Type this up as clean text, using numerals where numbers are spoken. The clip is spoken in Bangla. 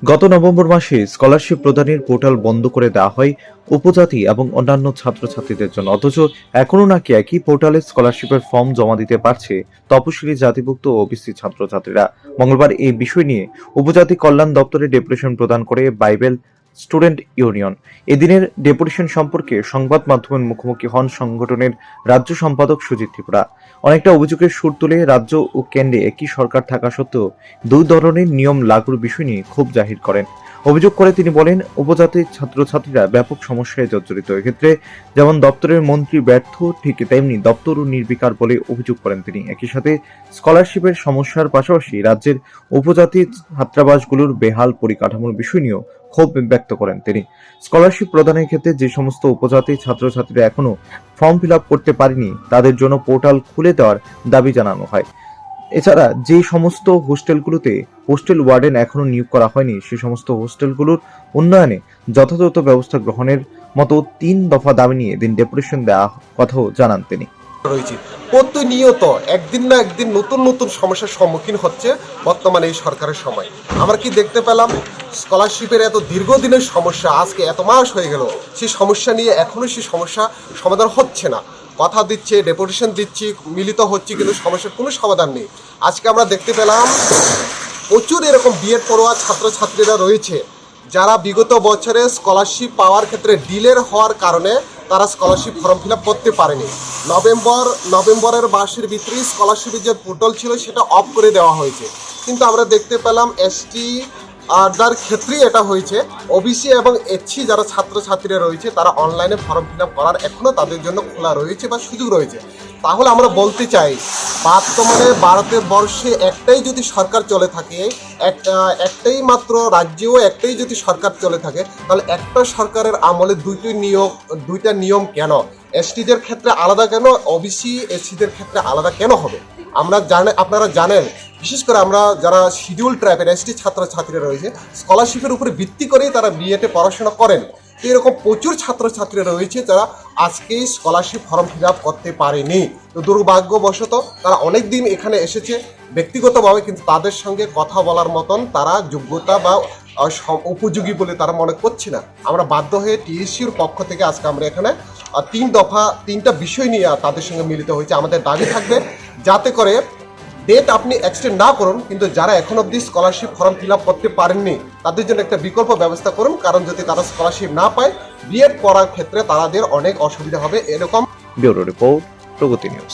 গত নভেম্বর মাসে স্কলারশিপ প্রদানের পোর্টাল বন্ধ করে দেওয়া হয় উপজাতি এবং অন্যান্য ছাত্রছাত্রীদের জন্য, অথচ এখনো নাকি একই পোর্টালে স্কলারশিপের ফর্ম জমা দিতে পারছে তপশিলি জাতিভুক্ত ও ওবিসি ছাত্রছাত্রীরা। মঙ্গলবার এই বিষয় নিয়ে উপজাতি কল্যাণ দপ্তরে ডেপুটেশন প্রদান করে বাইবেল স্টুডেন্ট ইউনিয়ন। এদিনের ডেপুটেশন সম্পর্কে সংবাদ মাধ্যমের মুখোমুখি হন সংগঠনের রাজ্য সম্পাদক সুজিত ত্রিপুরা। অনেকটা অভিযোগের সুর তুলে রাজ্য ও কেন্দ্রে একই সরকার থাকা সত্ত্বেও দুই ধরনের নিয়ম লাগুর বিষয় নিয়ে ক্ষোভ জাহির করেন। অভিযোগ করে তিনি বলেন, উপজাতির ছাত্রছাত্রীরা ব্যাপক সমস্যায় জর্জরিত। এক্ষেত্রে যেমন দপ্তরের মন্ত্রী ব্যর্থ, ঠিক তেমনি দপ্তরও নির্বিকার বলে অভিযোগ করেন তিনি। একই সাথে স্কলারশিপের সমস্যার পাশাপাশি রাজ্যের উপজাতি ছাত্রাবাসগুলোর বেহাল পরিকাঠামোর বিষয় নিয়েও ক্ষোভ ব্যক্ত করেন তিনি। স্কলারশিপ প্রদানের ক্ষেত্রে যে সমস্ত উপজাতি ছাত্রছাত্রীরা এখনো ফর্ম ফিল আপ করতে পারেনি তাদের জন্য পোর্টাল খুলে দেওয়ার দাবি জানানো হয়। এছাড়া যে সমস্ত হোস্টেলগুলোতে হোস্টেল ওয়ার্ডেন এখনো নিয়োগ করা হয়নি সে সমস্ত হোস্টেলগুলোর উন্নয়নে যথাযথ ব্যবস্থা গ্রহণের মতো 3 দফা দাবি নিয়ে এদিন ডেপুটেশন দেওয়া কথাও জানান তিনি। রয়েছে প্রতিনিয়ত একদিন না একদিন নতুন নতুন সমস্যার সম্মুখীন হচ্ছে বর্তমানে এই সরকারের সময়। আমরা কি দেখতে পেলাম, স্কলারশিপের এত দীর্ঘদিনের সমস্যা আজকে এত মাস হয়ে গেল, সেই সমস্যা নিয়ে এখনো সেই সমস্যা সমাধান হচ্ছে না। কথা দিচ্ছে, ডেপুটেশন দিচ্ছি, মিলিত হচ্ছে, কিন্তু সমস্যার কোনো সমাধান নেই। আজকে আমরা দেখতে পেলাম প্রচুর এরকম বিএড পড়ুয়া ছাত্রছাত্রীরা রয়েছে যারা বিগত বছরে স্কলারশিপ পাওয়ার ক্ষেত্রে ডিলের হওয়ার কারণে তারা স্কলারশিপ ফর্ম ফিল আপ করতে পারেনি। নভেম্বরের মাসের ভিতরেই স্কলারশিপের যে পোর্টাল ছিল সেটা অফ করে দেওয়া হয়েছে, কিন্তু আমরা দেখতে পেলাম এসটি যার ক্ষেত্রেই এটা হয়েছে। ওবিসি এবং এসসি যারা ছাত্রছাত্রীরা রয়েছে তারা অনলাইনে ফর্ম ফিল আপ করার এখনও তাদের জন্য খোলা রয়েছে বা সুযোগ রয়েছে। তাহলে আমরা বলতে চাই, বর্তমানে ভারতবর্ষে একটাই যদি সরকার চলে থাকে, একটাই মাত্র রাজ্যেও একটাই যদি সরকার চলে থাকে, তাহলে একটা সরকারের আমলে দুইটা নিয়ম কেন? এসটিদের ক্ষেত্রে আলাদা কেন, ওবিসি এসসিদের ক্ষেত্রে আলাদা কেন হবে? আপনারা জানেন, বিশেষ করে আমরা যারা শিডিউল ট্রাইবের এসটি ছাত্রছাত্রীরা রয়েছে স্কলারশিপের উপরে ভিত্তি করেই তারা বিএডে পড়াশোনা করেন। তো এরকম প্রচুর ছাত্রছাত্রীরা রয়েছে যারা আজকেই স্কলারশিপ ফর্ম ফিল আপ করতে পারেনি। তো দুর্ভাগ্যবশত তারা অনেক দিন এখানে এসেছে ব্যক্তিগতভাবে, কিন্তু তাদের সঙ্গে কথা বলার মতন তারা যোগ্যতা বা উপযোগী বলে তারা মনে করছে না। আমরা বাধ্য হয়ে টিএসসির পক্ষ থেকে আজকে আমরা এখানে 3টা বিষয় নিয়ে তাদের সঙ্গে মিলিত হয়েছে। আমাদের দাবি থাকবে যাতে করে ডেট আপনি এক্সটেন্ড না করুন, কিন্তু যারা এখন অবধি স্কলারশিপ ফর্ম ফিল আপ করতে পারেননি তাদের জন্য একটা বিকল্প ব্যবস্থা করুন, কারণ যদি তারা স্কলারশিপ না পায় বিএড করার ক্ষেত্রে তাদের অনেক অসুবিধা হবে। এরকম ব্যুরো রিপোর্ট, প্রগতি নিউজ।